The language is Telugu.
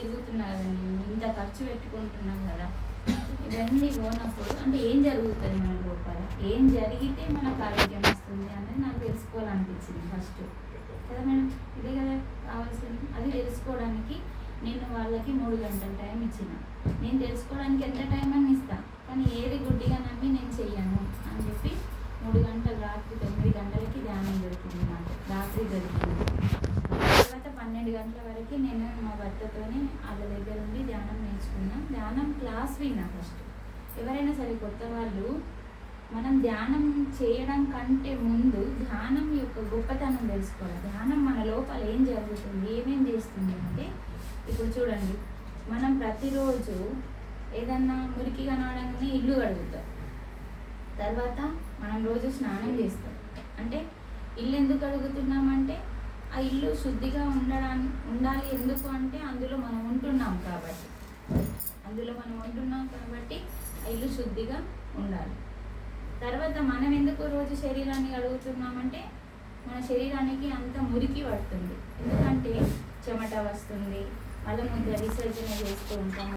తిరుగుతున్నా కదండి, ఇంత ఖర్చు పెట్టుకుంటున్నాం కదా, ఇవన్నీ పోనప్పుడు అంటే ఏం జరుగుతుంది మన లోపల, ఏం జరిగితే మనకు ఆరోగ్యం వస్తుంది అనేది నాకు తెలుసుకోవాలనిపించింది ఫస్ట్ కదా మేడం. ఇదే కదా కావాల్సింది. అది తెలుసుకోవడానికి నేను వాళ్ళకి 3 గంటల టైం ఇచ్చిన. నేను తెలుసుకోవడానికి ఎంత టైం అని ఇస్తాను, కానీ ఏది గుడ్డిగా నమ్మి నేను చెయ్యను అని చెప్పి 3 గంటలు, రాత్రి 9 గంటలకి ధ్యానం దొరికింది నాకు, రాత్రి దొరికింది. తర్వాత 12 గంటల వరకు నేను మా భర్తతోనే వాళ్ళ దగ్గర ఉండి ధ్యానం నేర్చుకున్నా. ధ్యానం క్లాస్ విన్నా ఫస్ట్. ఎవరైనా సరే కొత్త వాళ్ళు మనం ధ్యానం చేయడం కంటే ముందు ధ్యానం యొక్క గొప్పతనం తెలుసుకోవాలి. ధ్యానం మన లోపల ఏం జరుగుతుంది, ఏమేం చేస్తుంది అంటే, ఇప్పుడు చూడండి, మనం ప్రతిరోజు ఏదన్నా మురికి కనవడంగానే ఇల్లు కడుగుతాం, తర్వాత మనం రోజు స్నానం చేస్తాం. అంటే ఇల్లు ఎందుకు కడుగుతున్నామంటే ఆ ఇల్లు శుద్ధిగా ఉండాలి. ఎందుకు అంటే అందులో మనం ఉంటున్నాం కాబట్టి, ఆ ఇల్లు శుద్ధిగా ఉండాలి. తర్వాత మనం ఎందుకు రోజు శరీరాన్ని కడుగుతున్నామంటే మన శరీరానికి అంత మురికి పడుతుంది, ఎందుకంటే చెమట వస్తుంది, మళ్ళీ ముందు విసర్జన చేస్తూ ఉంటాం.